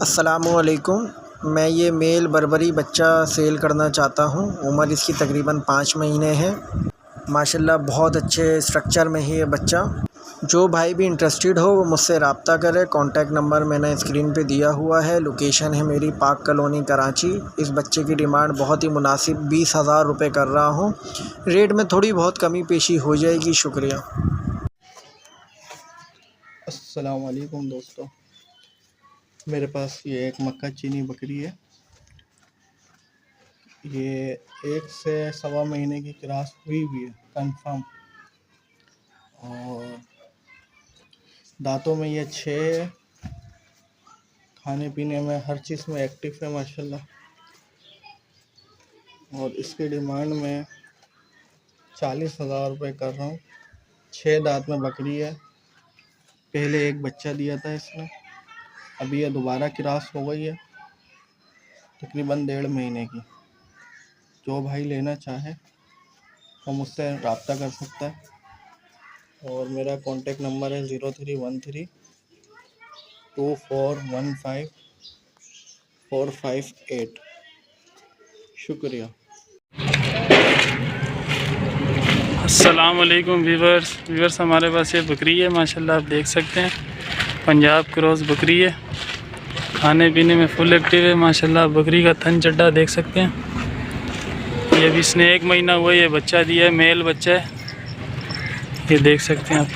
अस्सलामुअलैकुम। मैं ये मेल बर्बरी बच्चा सेल करना चाहता हूँ। उम्र इसकी तकरीबन 5 महीने है। माशाल्लाह बहुत अच्छे स्ट्रक्चर में है ये बच्चा। जो भाई भी इंटरेस्टेड हो वो मुझसे रब्ता करे। कॉन्टैक्ट नंबर मैंने स्क्रीन पे दिया हुआ है। लोकेशन है मेरी पाक कॉलोनी कराची। इस बच्चे की डिमांड बहुत ही मुनासिब 20,000 रुपये कर रहा हूँ। रेट में थोड़ी बहुत कमी पेशी हो जाएगी। शुक्रिया। अस्सलाम वालेकुम दोस्तों, मेरे पास ये एक मक्का चीनी बकरी है। ये 1 से सवा महीने की क्रॉस हुई भी है कंफर्म, और दांतों में ये 6 है। खाने पीने में हर चीज़ में एक्टिव है माशाल्लाह। और इसकी डिमांड में 40,000 रुपये कर रहा हूँ। 6 दांत में बकरी है। पहले एक बच्चा दिया था इसने, अभी ये दोबारा क्रॉस हो गई है तकरीबन 1.5 महीने की। जो भाई लेना चाहे वो मुझसे रब्ता कर सकता है, और मेरा कॉन्टेक्ट नंबर है 03132415 458। शुक्रिया। अस्सलाम वालेकुम वीवर्स, हमारे पास ये बकरी है माशाल्लाह, आप देख सकते हैं। पंजाब क्रॉस बकरी है। खाने पीने में फुल एक्टिव है माशाल्लाह। बकरी का थन चड्डा देख सकते हैं। ये अभी इसने 1 महीना हुआ ये बच्चा दिया है, मेल बच्चा है, ये देख सकते हैं आप।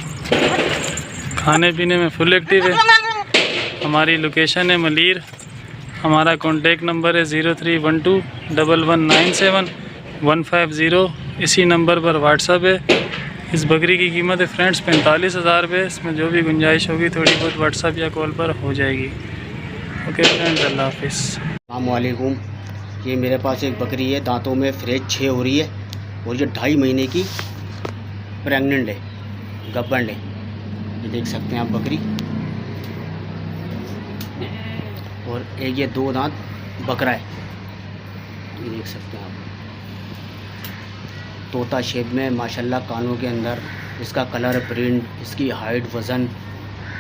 खाने पीने में फुल एक्टिव है। हमारी लोकेशन है मलीर। हमारा कॉन्टेक्ट नंबर है 03121197 इसी नंबर पर व्हाट्सअप है। इस बकरी की कीमत है फ्रेंड्स 45,000 रुपये। इसमें जो भी गुंजाइश होगी थोड़ी बहुत व्हाट्सअप या कॉल पर हो जाएगी। ओके फ्रेंड्स, अल्लाह हाफिज़। अस्सलाम वालेकुम। ये मेरे पास एक बकरी है, दांतों में फ्रेज 6 हो रही है, और ये 2.5 महीने की प्रेग्नेंट है, गब्बन है। ये देख सकते हैं आप बकरी। और एक ये 2 दांत बकरा है, ये देख सकते हैं आप। तोता शेप में माशाल्लाह, कानों के अंदर इसका कलर, प्रिंट, इसकी हाइट, वज़न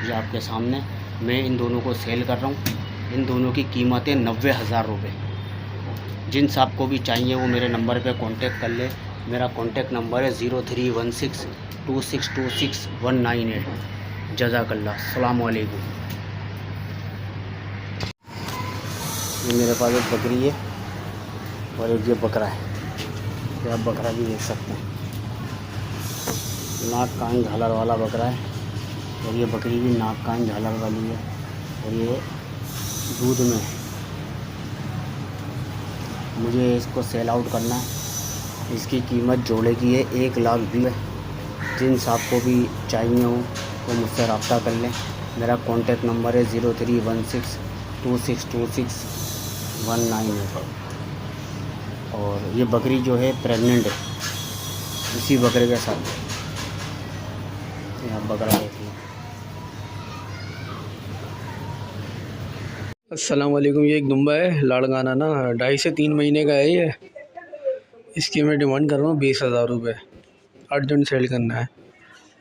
ये आपके सामने। मैं इन दोनों को सेल कर रहा हूँ। इन दोनों की कीमतें 90,000 रुपये। जिन साहब को भी चाहिए वो मेरे नंबर पे कांटेक्ट कर ले। मेरा कांटेक्ट नंबर है 03162626 198। जज़ाकल्लाह। अस्सलाम वालेकुम। ये मेरे पास एक बकरी है और एक ये बकरा है। ये आप बकरा भी देख सकते हैं। नाक कान झालर वाला बकरा है, और ये बकरी भी नाक कान झालर वाली है, और ये दूध में है। मुझे इसको सेल आउट करना है। इसकी कीमत जोड़े की है 1,20,000 है। जिन साहब को भी चाहिए हो तो मुझसे रब्ता कर लें। मेरा कॉन्टेक्ट नंबर है 03162626 198। और ये बकरी जो है प्रेग्नेंट है, इसी बकरे के साथ। यहाँ बकरा देख लो। अस्सलाम वालेकुम। ये एक दुम्बा है, लाड़गाना ना, 2.5 से 3 महीने का है ये। इसकी मैं डिमांड कर रहा हूँ 20,000 रुपये। अर्जेंट सेल करना है,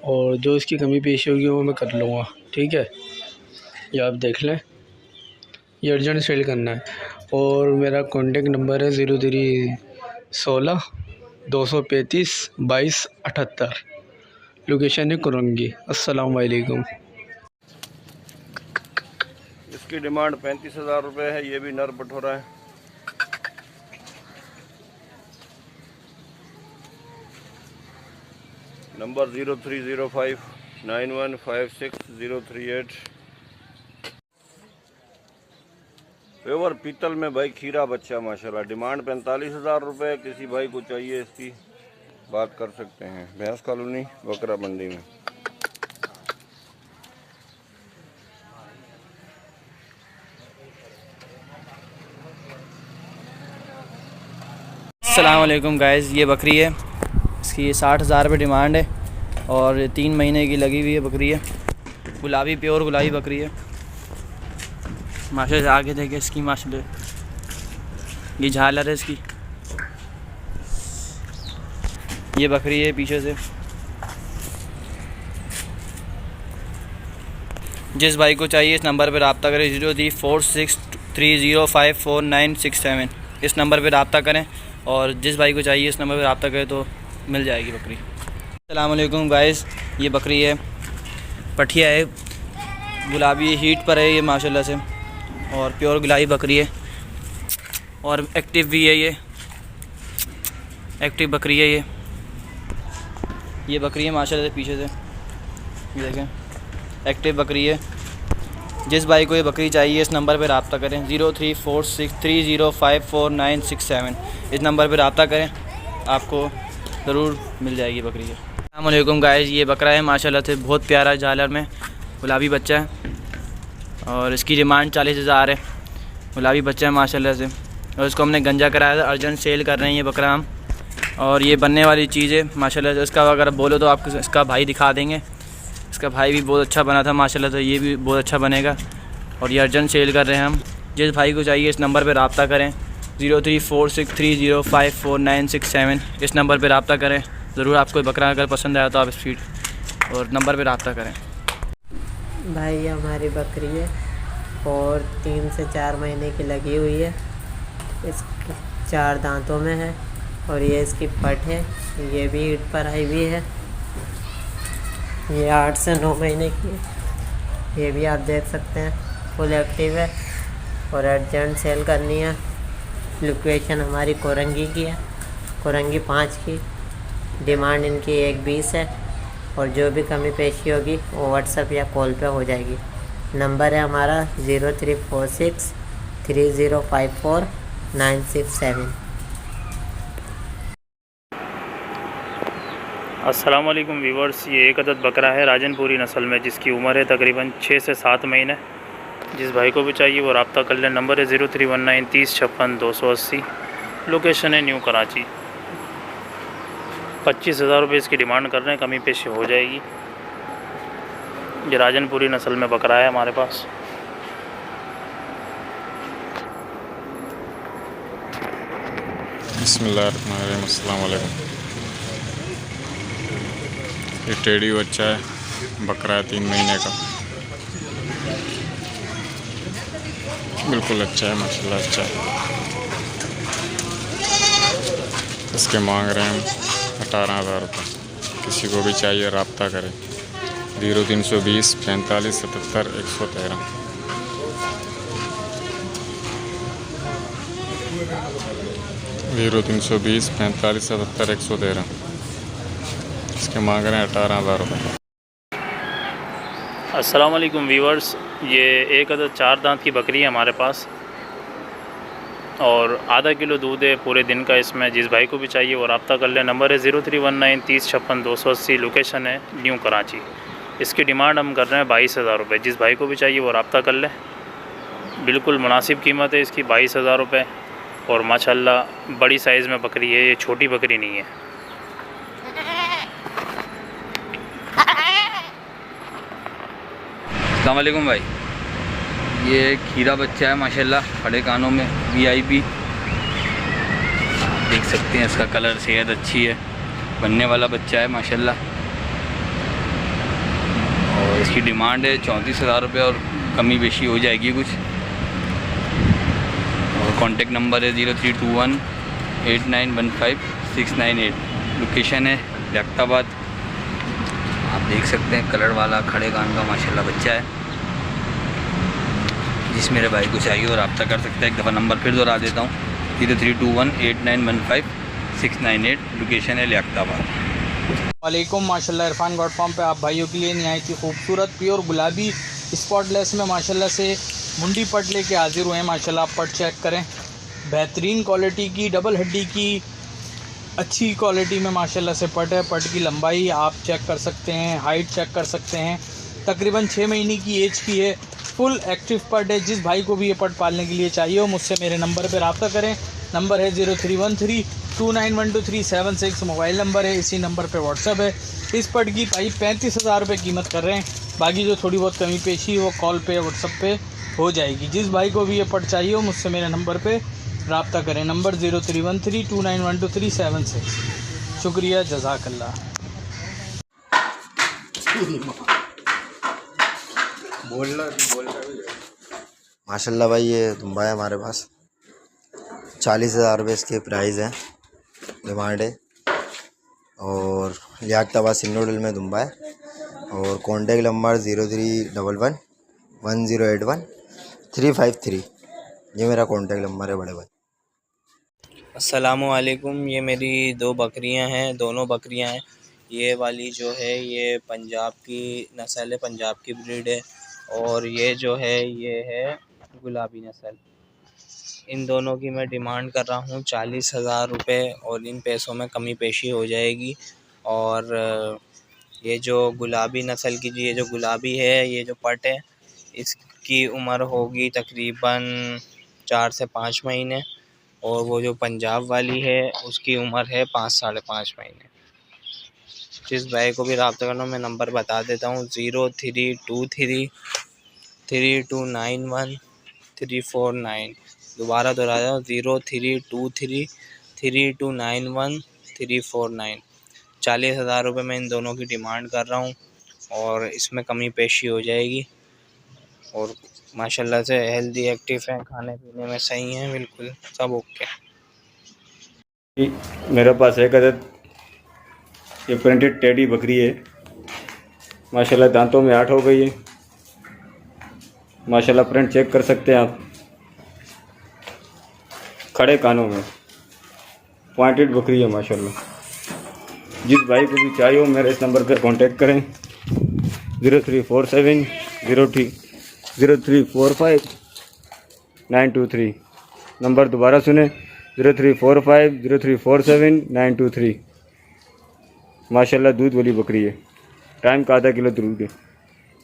और जो इसकी कमी पेशी होगी वो मैं कर लूँगा, ठीक है। ये आप देख लें, ये अर्जेंट सेल करना है। और मेरा कॉन्टेक्ट नंबर है 0316-235-2278। लोकेशन है कुरंगी। अस्सलाम वालेकुम। इसकी डिमांड 35,000 रुपये है। ये भी नर बटोरा है। नंबर 03059156 प्योर पीतल में भाई खीरा बच्चा माशाल्लाह। डिमांड 45,000 रुपये। किसी भाई को चाहिए इसकी बात कर सकते हैं। भैंस कॉलोनी बकरा मंडी में। अस्सलाम वालेकुम गाइज़, ये बकरी है। इसकी 60,000 रुपये डिमांड है, और 3 महीने की लगी हुई है बकरी है। गुलाबी, प्योर गुलाबी बकरी है माशाल्लाह। आगे देखे इसकी माशाल्लाह, ये झालर है इसकी। ये बकरी है पीछे से, जिस भाई को चाहिए इस नंबर पर रब्ता करें 034630549667। इस नंबर पर रब्ता करें और जिस भाई को चाहिए इस नंबर पर रब्ता करें तो मिल जाएगी बकरी। अस्सलाम वालेकुम गाइस, ये बकरी है, पठिया है, गुलाबी हीट पर है ये माशाल्लाह से, और प्योर गुलाबी बकरी है और एक्टिव भी है। ये एक्टिव बकरी है। ये बकरी है माशाल्लाह से, पीछे से ये देखें, एक्टिव बकरी है। जिस भाई को ये बकरी चाहिए इस नंबर पर रब्ता करें 034630549667। इस नंबर पर रब्ता करें, आपको ज़रूर मिल जाएगी बकरी है। अस्सलाम वालेकुम गाइस, ये बकरा है माशाल्लाह से, बहुत प्यारा झालर में गुलाबी बच्चा है और इसकी डिमांड 40,000 है। गुलाबी बच्चा है माशाल्लाह से, और इसको हमने गंजा कराया था, अर्जेंट सेल कर रहे हैं ये बकरा हम। और ये बनने वाली चीज़ है माशाल्लाह से। इसका अगर बोलो तो आपको इसका भाई दिखा देंगे। इसका भाई भी बहुत अच्छा बना था माशाल्लाह से, ये भी बहुत अच्छा बनेगा और ये अर्जेंट सेल कर रहे हैं हम। जिस भाई को चाहिए इस नंबर पर रब्ता करें 034630549667। इस नंबर पर रब्ता करें, ज़रूर आपको बकरा अगर पसंद आया तो आप स्पीड और नंबर पर रब्ता करें। भाई ये हमारी बकरी है और 3 से 4 महीने की लगी हुई है। इसके 4 दांतों में है और ये इसकी पट है, ये भी ईट पर आई हुई है। ये 8 से 9 महीने की है, ये भी आप देख सकते हैं, फुल एक्टिव है और अर्जेंट सेल करनी है। लोकेशन हमारी कोरंगी की है, कोरंगी 5 की। डिमांड इनकी 120 है और जो भी कमी पेशी होगी वो व्हाट्सएप या कॉल पे हो जाएगी। नंबर है हमारा 034630549667। अस्सलाम वालेकुम व्यूवर्स, ये एक अदद बकरा है राजनपुरी नस्ल में, जिसकी उम्र है तकरीबन 6 से 7 महीने। जिस भाई को भी चाहिए वो रब्ता कर लें। नंबर है 031930565280। लोकेशन है न्यू कराची। 25,000 रुपये इसकी डिमांड कर रहे हैं, कमी पेशी हो जाएगी। ये राजनपुरी नस्ल में बकरा है हमारे पास। बिस्मिल्लाहिर्रहमानिर्रहीम। अस्सलाम वालेकुम। ये टेढ़ी बच्चा है, बकरा है 3 महीने का, बिल्कुल अच्छा है माशाल्लाह, अच्छा है। इसके मांग रहे हैं 18,000 रुपये। किसी को भी चाहिए रब्ता करें 0320 45 77 113। ज़ीरो 320 45 77 113। इसके मांग रहे हैं 18,000 रुपये। अस्सलाम वालेकुम व्यूवर्स, ये एक अदद 4 दांत की बकरी है हमारे पास और आधा किलो दूध है पूरे दिन का इसमें। जिस भाई को भी चाहिए वो रब्ता कर ले। नंबर है 031930565280। लोकेशन है न्यू कराची। इसकी डिमांड हम कर रहे हैं 22,000 रुपये। जिस भाई को भी चाहिए वो रब्ता कर ले, बिल्कुल मुनासिब कीमत है इसकी 22,000 रुपये। और माशाल्लाह बड़ी साइज़ में बकरी है, ये छोटी बकरी नहीं है। अस्सलाम वालेकुम भाई, ये खीरा बच्चा है माशाल्लाह, खड़े कानों में VIP। देख सकते हैं इसका कलर, सेहत अच्छी है, बनने वाला बच्चा है माशाल्लाह। और इसकी डिमांड है 34,000 रुपये और कमी बेशी हो जाएगी कुछ। और कॉन्टेक्ट नंबर है 0321 8915 698। लोकेशन है लियाकताबाद। आप देख सकते हैं कलर वाला खड़े कान का माशाल्लाह बच्चा है। जिस मेरे भाई को चाहिए और रब्ता कर सकते हैं। एक दफ़ा नंबर फिर दोहरा देता हूँ 0321 8915 698। लोकेशन है लियाकताबाद। वालेकुम। माशाल्लाह इरफान गॉड फार्म पे आप भाइयों के लिए नहायत ही खूबसूरत प्योर गुलाबी स्पॉटलेस में माशाल्लाह से मुंडी पट लेके हाजिर हुए हैं। माशाल्लाह आप पट चेक करें, बेहतरीन क्वालिटी की, डबल हड्डी की, अच्छी क्वालिटी में माशाल्लाह से पट है। पट की लंबाई आप चेक कर सकते हैं, हाइट चेक कर सकते हैं। तकरीबन 6 महीने की एज की है, फुल एक्टिव पट है। जिस भाई को भी ये पट पालने के लिए चाहिए हो मुझसे मेरे नंबर पर रब्ता करें। नंबर है 0313291237 मोबाइल नंबर है, इसी नंबर पे व्हाट्सअप है। इस पट की भाई 35,000 रुपये कीमत कर रहे हैं। बाकी जो थोड़ी बहुत कमी पेशी वो कॉल पे व्हाट्सअप पे हो जाएगी। जिस भाई को भी ये पट चाहिए हो मुझसे मेरे नंबर पे रब्ता करें। नंबर 0313291237। शुक्रिया, जज़ाकल्लाह। माशाल्लाह भाई ये दुम्बा है हमारे पास। 40,000 रुपये इसके प्राइस है, डिमांड है। और लियाकताबाद सिन्नोडल में दुम्बा है। और कॉन्टेक्ट नंबर 03111081-353। ये मेरा कॉन्टेक्ट नंबर है बड़े भाई। अस्सलामुअलैकुम। ये मेरी 2 बकरियां हैं, दोनों बकरियां हैं। ये वाली जो है ये पंजाब की नस्ल है, पंजाब की ब्रीड है। और ये जो है ये है गुलाबी नस्ल। इन दोनों की मैं डिमांड कर रहा हूँ 40,000 रुपये, और इन पैसों में कमी पेशी हो जाएगी। और ये जो गुलाबी नस्ल की ये जो गुलाबी है, ये जो पट है, इसकी उम्र होगी तकरीबन 4 से 5 महीने। और वो जो पंजाब वाली है उसकी उम्र है 5 साढ़े 5 महीने। जिस भाई को भी रब्ता करना मैं नंबर बता देता हूँ 03233291-349। दोबारा दोहराया 03233291-349। 40,000 रुपये मैं इन दोनों की डिमांड कर रहा हूँ, और इसमें कमी पेशी हो जाएगी। और माशाल्लाह से हेल्दी एक्टिव हैं, खाने पीने में सही हैं, बिल्कुल सब ओके। मेरे पास एक अदद ये प्रिंटेड टेडी बकरी है। माशाल्लाह दांतों में 8 हो गई है। माशाल्लाह प्रिंट चेक कर सकते हैं आप। खड़े कानों में पॉइंटेड बकरी है माशाल्लाह। जिस भाई को भी चाहिए हो मेरे इस नंबर पर कांटेक्ट करें 0347-0345-923। नंबर दोबारा सुने 0345-0347-923। माशाल्लाह दूध वाली बकरी है, टाइम का आधा किलो दूध है।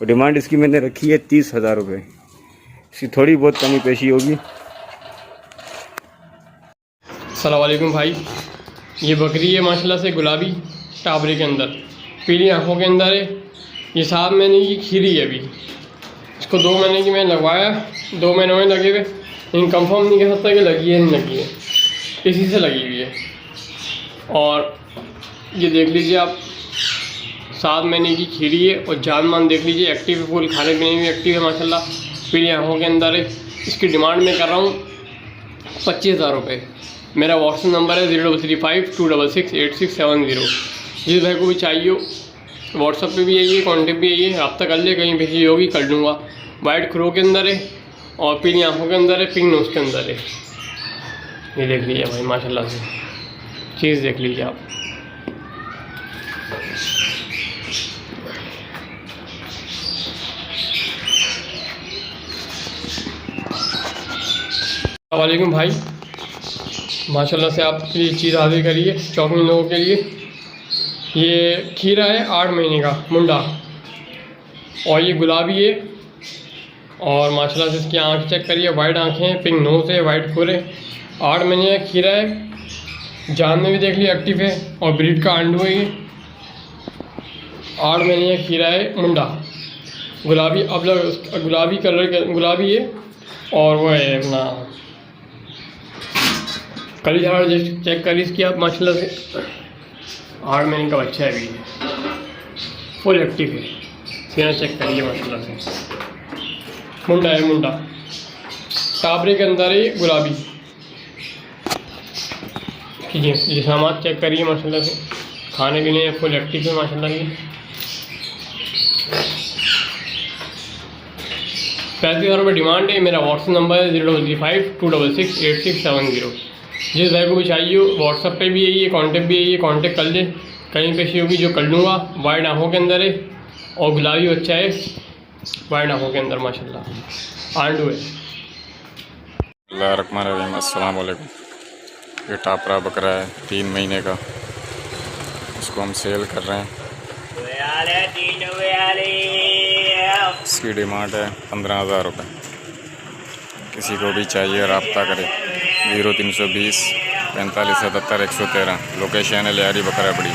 और डिमांड इसकी मैंने रखी है 30,000 रुपये। इसकी थोड़ी बहुत कमी पेशी होगी। अस्सलाम वालेकुम भाई। ये बकरी है माशाल्लाह से गुलाबी टाबरे के अंदर, पीली आँखों के अंदर है। ये 7 महीने की खीरी है। अभी इसको 2 महीने की मैंने लगवाया, 2 महीने में लगे हुए, लेकिन कंफर्म नहीं कह सकता कि लगी है नहीं लगी है, इसी से लगी हुई है। और ये देख लीजिए आप, 7 महीने की खीरी है। और जान मान देख लीजिए, एक्टिव है, फुल खाने पीने में एक्टिव है माशाल्लाह, पीली आँखों के अंदर है। इसकी डिमांड मैं कर रहा हूँ 25,000 रुपये। मेरा व्हाट्सएप नंबर है 0352668670। जिस भाई को भी चाहिए हो व्हाट्सएप पे भी यही है, कॉन्टेक्ट भी यही है, रब्ता कर ले, कहीं भेजी होगी कर दूँगा। वाइट क्रो के अंदर है और पीली आँखों के अंदर है, पिंक नोज के अंदर है। ये देख लीजिए भाई माशाल्लाह से, चीज़ देख लीजिए आप। वालेकुम भाई, माशाल्लाह से आपके लिए चीज़ हाजिर करिए शौकीन लोगों के लिए। ये खीरा है 8 महीने का मुंडा, और ये गुलाबी है। और माशाल्लाह से इसकी आँख चेक करिए, वाइट आँखें हैं, पिंक नोज़ है, वाइट फुर है। 8 महीने का खीरा है, जान में भी देख लीजिए एक्टिव है, और ब्रीड का अंडू है ये। 8 महीने का खीरा है मुंडा, गुलाबी, अब गुलाबी कलर का गुलाबी है। और वो है अपना कली झाड़ चेक करिए इसकी आप माशाल्लाह से। 8 महीने का बच्चा है अभी, फुल एक्टिव है। सीना चेक करिए माशाल्लाह से, मुंडा है, मुंडा टाबरे के अंदर है, गुलाबी। कीजिए ये सामान चेक करिए माशाल्लाह से, खाने पीने में फुल एक्टिव है माशाल्लाह से। 35,000 रुपये डिमांड है। मेरा व्हाट्सएप नंबर है 0352668670। जिस भाई को भी चाहिए व्हाट्सएप पे भी यही है, कॉन्टेक्ट भी यही है, कॉन्टेक्ट कर ले, कहीं पेशी होगी जो कर लूँगा। वाइट आँखों के अंदर है और गुलाबी बच्चा है, वाइट आँखों के अंदर माशाल्लाह, आंडू है। अस्सलाम वालेकुम। ये टापरा बकरा है 3 महीने का, इसको हम सेल कर रहे हैं। इसकी डिमांड है 15,000 रुपये। किसी को भी चाहिए रब्ता करें 0320 4577 113। लोकेशन है लियारी बकरा बड़ी।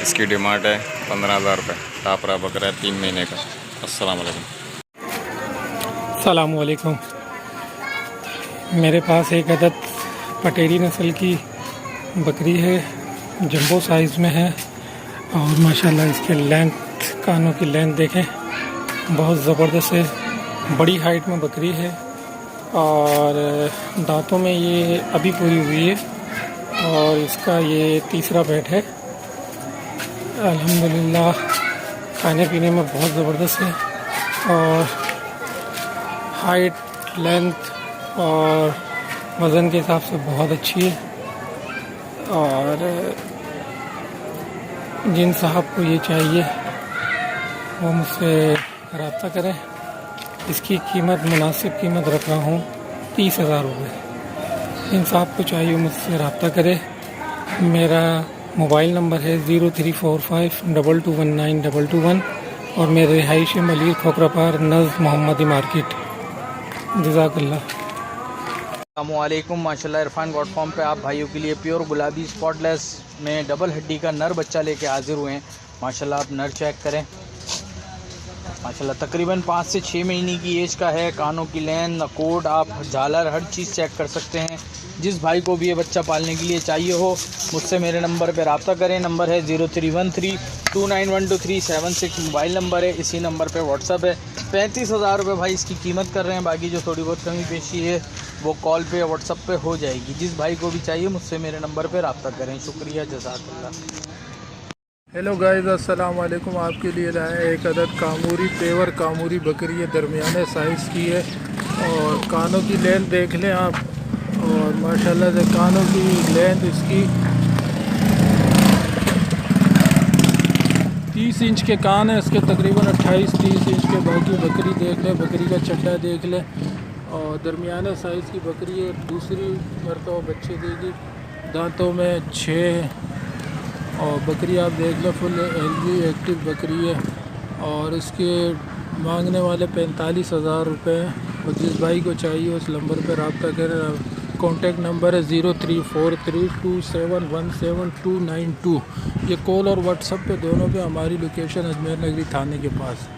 इसकी डिमांड है 15,000 रुपये। टापरा बकरा है 3 महीने का। अस्सलाम वालेकुम। अस्सलाम वालेकुम। मेरे पास एक अदद पटेरी नस्ल की बकरी है, जंबो साइज़ में है। और माशाल्लाह इसके लेंथ, कानों की लेंथ देखें, बहुत ज़बरदस्त है। बड़ी हाइट में बकरी है और दांतों में ये अभी पूरी हुई है और इसका ये तीसरा बैठ है। अल्हम्दुलिल्लाह खाने पीने में बहुत ज़बरदस्त है और हाइट, लेंथ और वज़न के हिसाब से बहुत अच्छी है। और जिन साहब को ये चाहिए वो मुझसे रब्ता करें। इसकी कीमत मुनासिब कीमत रख रहा हूँ 30,000 रुपये। जिन साहब को चाहिए मुझसे रब्ता करें। मेरा मोबाइल नंबर है 0345221921 और मेरे रिहाइश मलिर खोखरापार नज़ मोहम्मदी मार्केट। जज़ाकल्लाह। अस्सलामुअलैकुम। माशाल्लाह इरफान गॉड फार्म पे आप भाइयों के लिए प्योर गुलाबी स्पॉटलेस में डबल हड्डी का नर बच्चा लेके हाजिर हुए हैं। माशाल्लाह आप नर चेक करें। माशाल्लाह तकरीबन 5 से 6 महीने की एज का है। कानों की लेन, नकोट, आप झालर हर चीज़ चेक कर सकते हैं। जिस भाई को भी ये बच्चा पालने के लिए चाहिए हो मुझसे मेरे नंबर पर रब्ता करें। नंबर है 0313291237 मोबाइल नंबर है। इसी नंबर पे व्हाट्सअप है। 35,000 रुपये भाई इसकी कीमत कर रहे हैं। बाकी जो थोड़ी बहुत कमी पेशी है वो कॉल पे या व्हाट्सअप पे हो जाएगी। जिस भाई को भी चाहिए मुझसे मेरे नंबर पे रब्ता करें। शुक्रिया, जज़ाकल्लाह। हेलो गाइस, अस्सलाम वालेकुम। आपके लिए लाए एक अदद कामूरी पेवर कामूरी बकरी है, दरमियाने साइज़ की है और कानों की लेंथ देख लें आप। और माशाल्लाह से कानों की लेंथ इसकी 30 इंच के कान है इसके, तकरीबन 28-30 इंच के। बाकी बकरी देख लें, बकरी का चड्डा देख लें और दरमियाने साइज़ की बकरी है। दूसरी मरतबा बच्चे देगी। दांतों में 6 और बकरी आप देख लो फुल हेल्दी एक्टिव बकरी है और इसके मांगने वाले 45,000 रुपये। और जिस भाई को चाहिए उस नंबर पर रब्ता करें। कॉन्टैक्ट नंबर है 0343271792। ये कॉल और व्हाट्सएप पे दोनों पे हमारी लोकेशन अजमेर नगरी थाने के पास।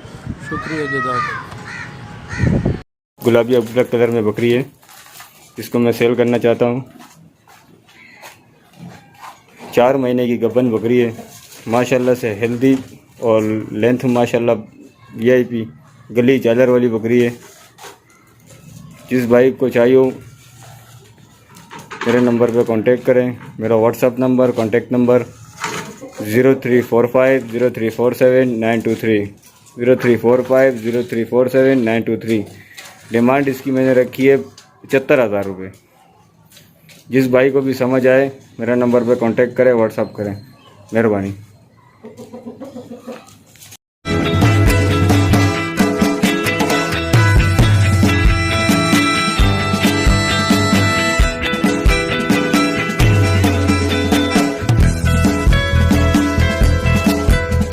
शुक्रिया, जज़ाकल्लाह। गुलाबी ब्लैक कलर में बकरी है, इसको मैं सेल करना चाहता हूँ। 4 महीने की गब्बन बकरी है। माशाल्लाह से हेल्दी और लेंथ माशाल्लाह VIP गली झालर वाली बकरी है। जिस भाई को चाहिए हो मेरे नंबर पे कांटेक्ट करें। मेरा WhatsApp number, contact number 03450347 0347 demand इसकी मैंने रखी है 75,000 रुपये। जिस भाई को भी समझ आए मेरा नंबर पे कांटेक्ट करें, व्हाट्सअप करें। मेहरबानी।